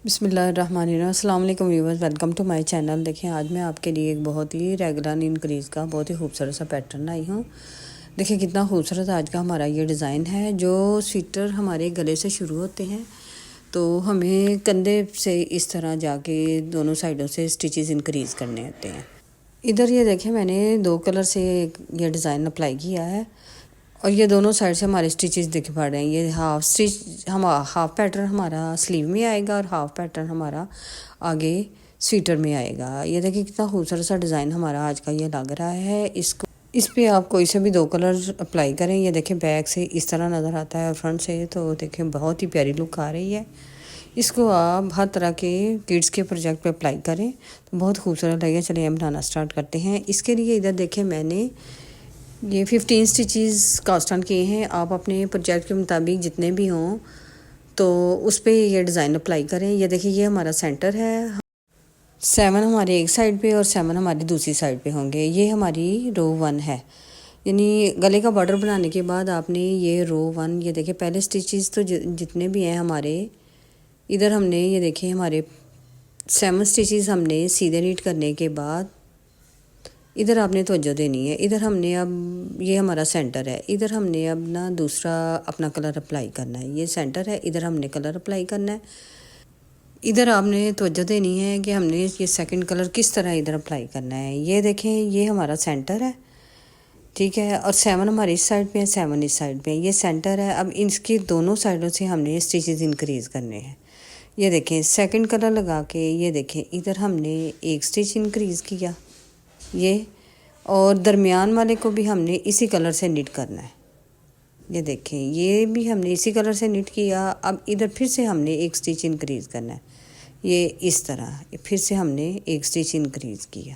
बिस्मिल्लाहिर्रहमानिर्रहीम। अस्सलाम वालेकुम viewers, welcome to my channel. देखिए आज मैं आपके लिए एक बहुत ही रेगुलर इंक्रीज़ का बहुत ही खूबसूरत सा पैटर्न आई हूँ। देखिए कितना खूबसूरत आज का हमारा ये डिज़ाइन है। जो स्वेटर हमारे गले से शुरू होते हैं तो हमें कंधे से इस तरह जाके दोनों साइडों से स्टिचेस इंक्रीज़ करने होते हैं। इधर ये देखिए मैंने 2 कलर से ये डिज़ाइन अप्लाई किया है और ये दोनों साइड से हमारे स्टिचेस दिख पड़ रहे हैं। ये हाफ पैटर्न हमारा स्लीव में आएगा और हाफ पैटर्न हमारा आगे स्वेटर में आएगा। ये देखिए कितना खूबसूरत सा डिज़ाइन हमारा आज का ये लग रहा है। इस पे आप कोई से भी 2 कलर अप्लाई करें। ये देखिए बैक से इस तरह नज़र आता है और फ्रंट से तो देखिए बहुत ही प्यारी लुक आ रही है। इसको आप हर तरह के किड्स के प्रोजेक्ट पे अप्लाई करें तो बहुत खूबसूरत लगेगा। चलिए हम बनाना स्टार्ट करते हैं। इसके लिए इधर देखिए मैंने ये 15 स्टिचेस कास्ट ऑन किए हैं। आप अपने प्रोजेक्ट के मुताबिक जितने भी हों तो उस पर ये डिज़ाइन अप्लाई करें। ये देखिए ये हमारा सेंटर है। 7 हमारे एक साइड पे और 7 हमारी दूसरी साइड पे होंगे। ये हमारी रो 1 है, यानी गले का बॉर्डर बनाने के बाद आपने ये रो 1 ये देखिए पहले स्टिचेस तो जितने भी हैं हमारे इधर हमने ये देखिए हमारे 7 स्टिचेस हमने सीधे नीट करने के बाद इधर आपने तवज्जो देनी है। इधर हमने अब ये हमारा सेंटर है, इधर हमने अब ना दूसरा अपना कलर अप्लाई करना है। ये सेंटर है, इधर हमने कलर अप्लाई करना है। इधर आपने तवज्जो देनी है कि हमने ये सेकंड कलर किस तरह इधर अप्लाई करना है। ये देखें ये हमारा सेंटर है, ठीक है, और 7 हमारी इस साइड पे है, 7 इस साइड पे है। ये सेंटर है। अब इसकी दोनों साइडों से हमने स्टिचेस इंक्रीज़ करने हैं। ये देखें सेकंड कलर लगा के ये देखें इधर हमने एक स्टिच इंक्रीज़ किया ये, और दरमियान वाले को भी हमने इसी कलर से निट करना है। ये देखें ये भी हमने इसी कलर से निट किया। अब इधर फिर से हमने एक स्टिच इंक्रीज़ करना है। ये इस तरह फिर से हमने एक स्टिच इंक्रीज़ किया।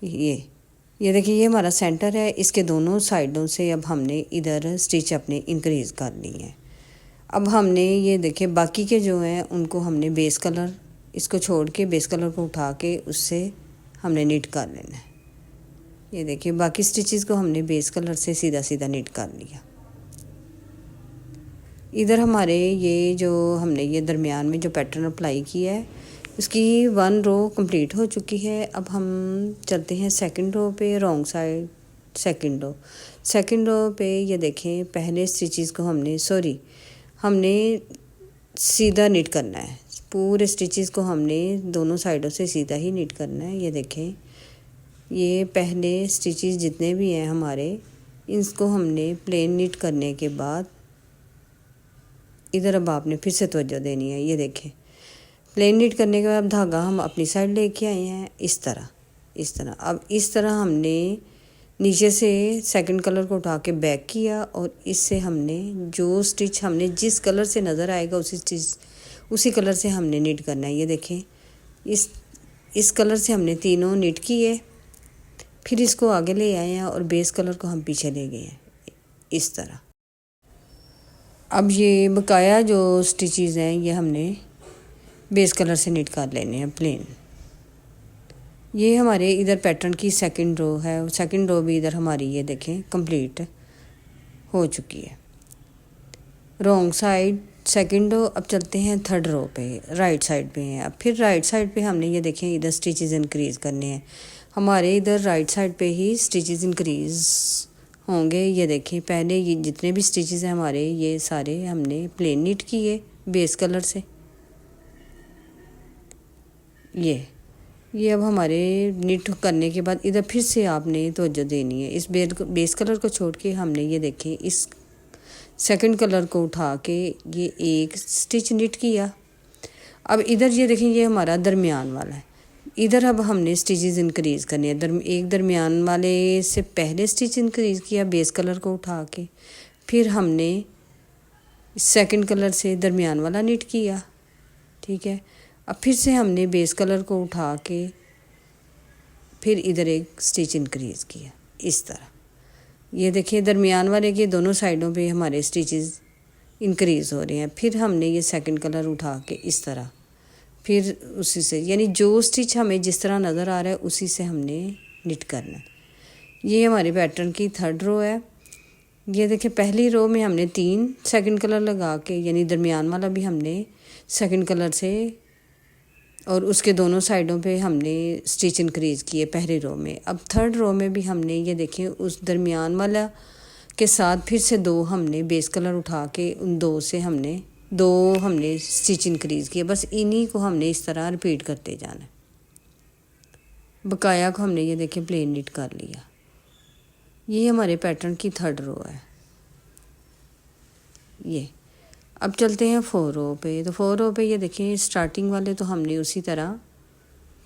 ये देखिए ये हमारा सेंटर है। इसके दोनों साइडों से अब हमने इधर स्टिच अपने इंक्रीज़ कर ली है। अब हमने ये देखिए बाकी के जो हैं उनको हमने बेस कलर इसको छोड़ के बेस कलर को उठा के उससे हमने निट कर लेना है। ये देखिए बाकी स्टिचेस को हमने बेस कलर से सीधा सीधा निट कर लिया। इधर हमारे ये जो हमने ये दरमियान में जो पैटर्न अप्लाई किया है उसकी 1 रो कंप्लीट हो चुकी है। अब हम चलते हैं सेकंड रो पे, रॉन्ग साइड सेकंड रो पे ये देखें पहले स्टिचेस को हमने सीधा निट करना है। पूरे स्टिचेस को हमने दोनों साइडों से सीधा ही निट करना है। ये देखें ये पहले स्टिचेस जितने भी हैं हमारे इसको हमने प्लेन निट करने के बाद इधर अब आपने फिर से तवज्जो देनी है। ये देखें प्लेन निट करने के बाद धागा हम अपनी साइड लेके आए हैं इस तरह। अब इस तरह हमने नीचे से सेकंड कलर को उठा के बैक किया और इससे हमने जो स्टिच हमने जिस कलर से नज़र आएगा उसी कलर से हमने निट करना है। ये देखें इस कलर से हमने तीनों निट किए, फिर इसको आगे ले आए हैं और बेस कलर को हम पीछे ले गए हैं इस तरह। अब ये बकाया जो स्टिचेस हैं ये हमने बेस कलर से निट कर लेने हैं प्लेन। ये हमारे इधर पैटर्न की सेकंड रो है। सेकंड रो भी इधर हमारी ये देखें कंप्लीट हो चुकी है। Wrong side second row. अब चलते हैं थर्ड रो पे, राइट साइड पे हैं। अब फिर राइट साइड पे हमने ये देखें इधर स्टिचेस इंक्रीज़ करने हैं। हमारे इधर राइट साइड पे ही स्टिचेस इंक्रीज़ होंगे। ये देखें पहले ये जितने भी स्टिचेस हैं हमारे ये सारे हमने प्लेन निट किए बेस कलर से। ये अब हमारे निट करने के बाद इधर फिर से आपने तवज्जो देनी है। इस बेस कलर को छोड़ के हमने ये देखें इस सेकंड कलर को उठा के ये एक स्टिच निट किया। अब इधर ये देखें ये हमारा दरमियान वाला है। इधर अब हमने स्टिचेस इंक्रीज़ करनी है। एक दरमियान वाले से पहले स्टिच इंक्रीज़ किया बेस कलर को उठा के, फिर हमने सेकंड कलर से दरमियान वाला निट किया, ठीक है। अब फिर से हमने बेस कलर को उठा के फिर इधर एक स्टिच इंक्रीज़ किया इस तरह। ये देखिए दरमियान वाले के दोनों साइडों पे हमारे स्टिचेस इंक्रीज़ हो रहे हैं। फिर हमने ये सेकंड कलर उठा के इस तरह फिर उसी से यानी जो स्टिच हमें जिस तरह नज़र आ रहा है उसी से हमने निट करना है। ये हमारे पैटर्न की थर्ड रो है। ये देखिए पहली रो में हमने 3 सेकंड कलर लगा के यानी दरमियान वाला भी हमने सेकंड कलर से और उसके दोनों साइडों पे हमने स्टिच इंक्रीज़ किए पहली रो में। अब थर्ड रो में भी हमने ये देखें उस दरमियान वाला के साथ फिर से दो हमने बेस कलर उठा के उन दो से हमने स्टिच इंक्रीज़ किए। बस इन्हीं को हमने इस तरह रिपीट करते जाना है। बकाया को हमने ये देखें प्लेन नीट कर लिया। ये हमारे पैटर्न की थर्ड रो है। ये अब चलते हैं 4 रो पे। तो 4 रो पे ये देखें स्टार्टिंग वाले तो हमने उसी तरह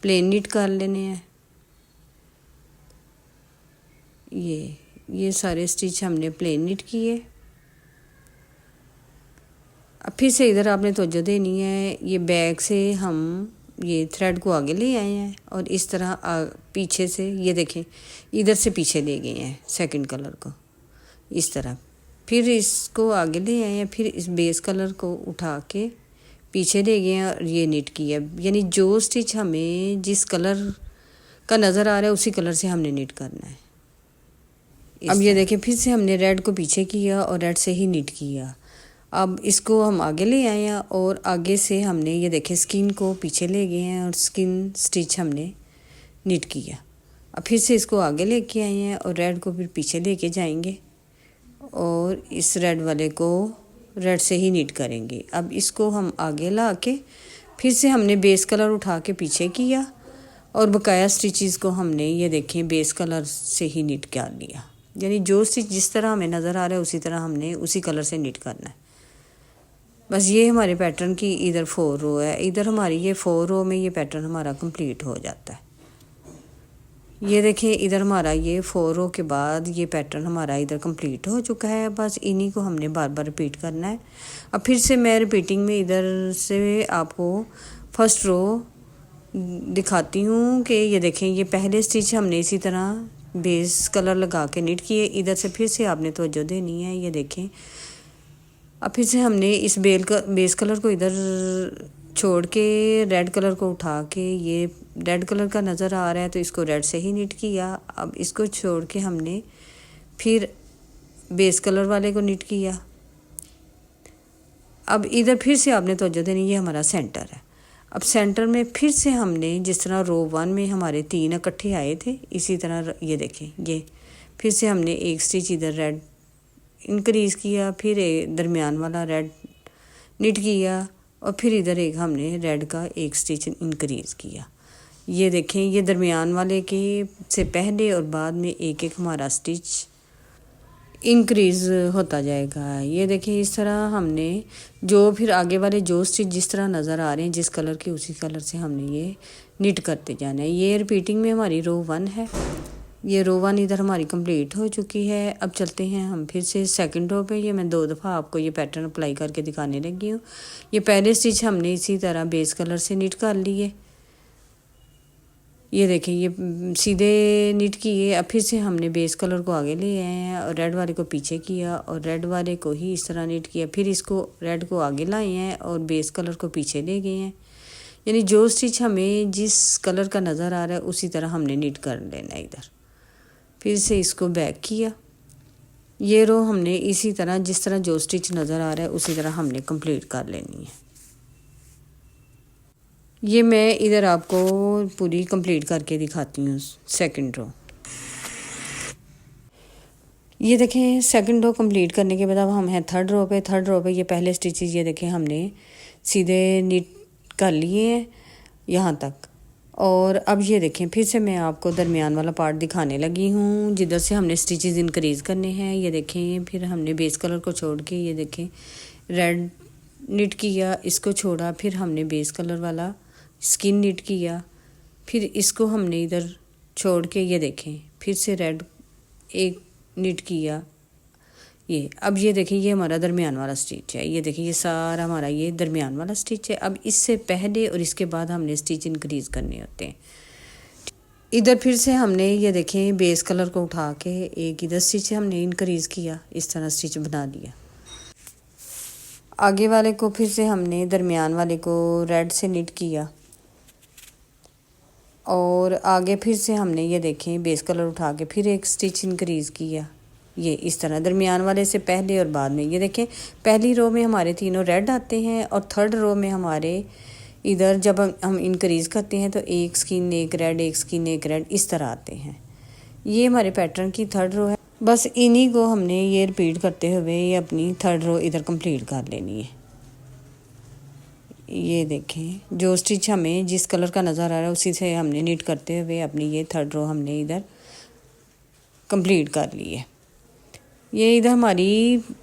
प्लेन नीट कर लेने हैं। ये सारे स्टिच हमने प्लेन नीट किए। अब फिर से इधर आपने तवज्जो देनी है। ये बैक से हम ये थ्रेड को आगे ले आए हैं और इस तरह पीछे से ये देखें इधर से पीछे ले गए हैं सेकंड कलर को इस तरह। फिर इसको आगे ले आए हैं, फिर इस बेस कलर को उठा के पीछे ले गए हैं और ये नीट किया। यानी जो स्टिच हमें जिस कलर का नज़र आ रहा है उसी कलर से हमने नीट करना है। अब ये देखें फिर से हमने रेड को पीछे किया और रेड से ही नीट किया। अब इसको हम आगे ले आए हैं और आगे से हमने ये देखें स्किन को पीछे ले गए हैं और स्किन स्टिच हमने नीट किया। अब फिर से इसको आगे लेके आए हैं और रेड को फिर पीछे लेके जाएंगे और इस रेड वाले को रेड से ही नीट करेंगे। अब इसको हम आगे ला के फिर से हमने बेस कलर उठा के पीछे किया और बकाया स्टिचेस को हमने ये देखें बेस कलर से ही नीट कर लिया। यानी जो स्टिच जिस तरह हमें नज़र आ रहा है उसी तरह हमने उसी कलर से नीट करना है। बस ये हमारे पैटर्न की इधर 4 रो है। इधर हमारी ये 4 रो में ये पैटर्न हमारा कंप्लीट हो जाता है। ये देखें इधर हमारा ये 4 रो के बाद ये पैटर्न हमारा इधर कंप्लीट हो चुका है। बस इन्हीं को हमने बार बार रिपीट करना है। अब फिर से मैं रिपीटिंग में इधर से आपको फर्स्ट रो दिखाती हूँ कि ये देखें ये पहले स्टिच हमने इसी तरह बेस कलर लगा के नीट किए। इधर से फिर से आपने तवज्जो देनी है। ये देखें अब फिर से हमने इस बेस कलर को इधर छोड़ के रेड कलर को उठा के ये रेड कलर का नज़र आ रहा है तो इसको रेड से ही नीट किया। अब इसको छोड़ के हमने फिर बेस कलर वाले को नीट किया। अब इधर फिर से आपने तवज्जो देनी, ये हमारा सेंटर है। अब सेंटर में फिर से हमने जिस तरह रो 1 में हमारे 3 इकट्ठे आए थे इसी तरह ये देखें ये फिर से हमने एक स्टिच इधर रेड इंक्रीज़ किया, फिर दरमियान वाला रेड नीट किया और फिर इधर एक हमने रेड का एक स्टिच इंक्रीज़ किया। ये देखें ये दरमियान वाले के से पहले और बाद में एक एक हमारा स्टिच इंक्रीज़ होता जाएगा। ये देखें इस तरह हमने जो फिर आगे वाले जो स्टिच जिस तरह नज़र आ रहे हैं जिस कलर के उसी कलर से हमने ये नीट करते जाना है। ये रिपीटिंग में हमारी रो 1 है। ये रो 1 इधर हमारी कंप्लीट हो चुकी है। अब चलते हैं हम फिर से सेकंड रो पे। ये मैं 2 दफ़ा आपको ये पैटर्न अप्लाई करके दिखाने लगी हूँ। ये पहले स्टिच हमने इसी तरह बेस कलर से नीट कर लिए। ये देखें ये सीधे नीट किए। अब फिर से हमने बेस कलर को आगे ले आए हैं और रेड वाले को पीछे किया और रेड वाले को ही इस तरह नीट किया। फिर इसको रेड को आगे लाए हैं और बेस कलर को पीछे ले गए हैं। यानी जो स्टिच हमें जिस कलर का नज़र आ रहा है उसी तरह हमने नीट कर लेना है। इधर फिर से इसको बैक किया। ये रो हमने इसी तरह जिस तरह जो स्टिच नज़र आ रहा है उसी तरह हमने कंप्लीट कर लेनी है। ये मैं इधर आपको पूरी कंप्लीट करके दिखाती हूँ सेकंड रो। ये देखें सेकंड रो कंप्लीट करने के बाद अब हम हैं थर्ड रो पे। थर्ड रो पे ये पहले स्टिचेस ये देखें हमने सीधे नीट कर लिए हैं यहाँ तक। और अब ये देखें फिर से मैं आपको दरमियान वाला पार्ट दिखाने लगी हूँ जिधर से हमने स्टिचेस इंक्रीज़ करने हैं। ये देखें फिर हमने बेस कलर को छोड़ के ये देखें रेड नीट किया, इसको छोड़ा, फिर हमने बेस कलर वाला स्किन नीट किया, फिर इसको हमने इधर छोड़ के ये देखें फिर से रेड एक नीट किया। ये अब ये देखें ये हमारा दरमियान वाला स्टिच है। ये देखिए ये सारा हमारा ये दरमियान वाला स्टिच है। अब इससे पहले और इसके बाद हमने स्टिच इंक्रीज़ करने होते हैं। इधर फिर से हमने ये देखें बेस कलर को उठा के एक इधर स्टिच हमने इंक्रीज़ किया, इस तरह स्टिच बना दिया। आगे वाले को फिर से हमने दरमियान वाले को रेड से नीट किया और आगे फिर से हमने ये देखें बेस कलर उठा के फिर एक स्टिच इंक्रीज़ किया। ये इस तरह दरमियान वाले से पहले और बाद में। ये देखें पहली रो में हमारे तीनों रेड आते हैं और थर्ड रो में हमारे इधर जब हम इंक्रीज़ करते हैं तो एक स्किन एक रेड, एक स्किन एक रेड, इस तरह आते हैं। ये हमारे पैटर्न की थर्ड रो है। बस इन्हीं को हमने ये रिपीट करते हुए ये अपनी थर्ड रो इधर कंप्लीट कर लेनी है। ये देखें, जो स्टिच हमें जिस कलर का नज़र आ रहा है उसी से हमने नीट करते हुए अपनी ये थर्ड रो हमने इधर कंप्लीट कर ली है। ये इधर हमारी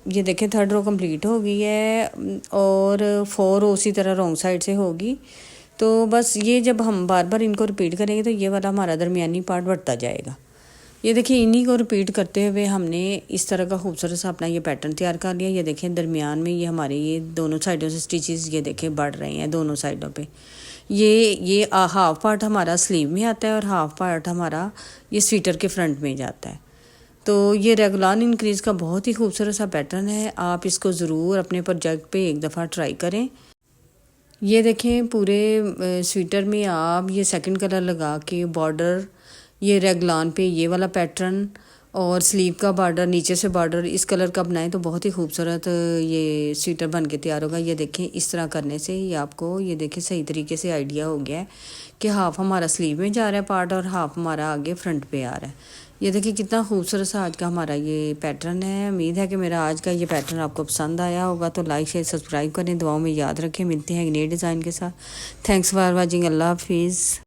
ये देखें थर्ड रो कंप्लीट हो गई है और 4 रो उसी तरह रॉन्ग साइड से होगी। तो बस ये जब हम बार बार इनको रिपीट करेंगे तो ये वाला हमारा दरमियानी पार्ट बढ़ता जाएगा। ये देखिए, इन्हीं को रिपीट करते हुए हमने इस तरह का खूबसूरत सा अपना ये पैटर्न तैयार कर लिया। ये देखें दरमियान में ये हमारे ये दोनों साइडों से स्टिचेस ये देखें बढ़ रहे हैं दोनों साइडों पे। ये हाफ पार्ट हमारा स्लीव में आता है और हाफ पार्ट हमारा ये स्वेटर के फ्रंट में जाता है। तो ये रेगुलर इंक्रीज़ का बहुत ही खूबसूरत सा पैटर्न है। आप इसको ज़रूर अपने प्रोजेक्ट पे एक दफ़ा ट्राई करें। ये देखें, पूरे स्वेटर में आप ये सेकंड कलर लगा के बॉर्डर ये रेगलान पे ये वाला पैटर्न और स्लीव का बॉर्डर नीचे से बॉर्डर इस कलर का बनाएं तो बहुत ही खूबसूरत ये स्वेटर बन के तैयार होगा। ये देखें, इस तरह करने से ही आपको ये देखें सही तरीके से आइडिया हो गया है कि हाफ हमारा स्लीव में जा रहा है पार्ट और हाफ हमारा आगे फ्रंट पे आ रहा है। ये देखिए कितना खूबसूरत सा आज का हमारा ये पैटर्न है। उम्मीद है कि मेरा आज का ये पैटर्न आपको पसंद आया होगा। तो लाइक शेयर सब्सक्राइब करें, दुआओं में याद रखें। मिलते हैं एक नए डिज़ाइन के साथ। Thanks for watching. अल्लाह हाफिज़।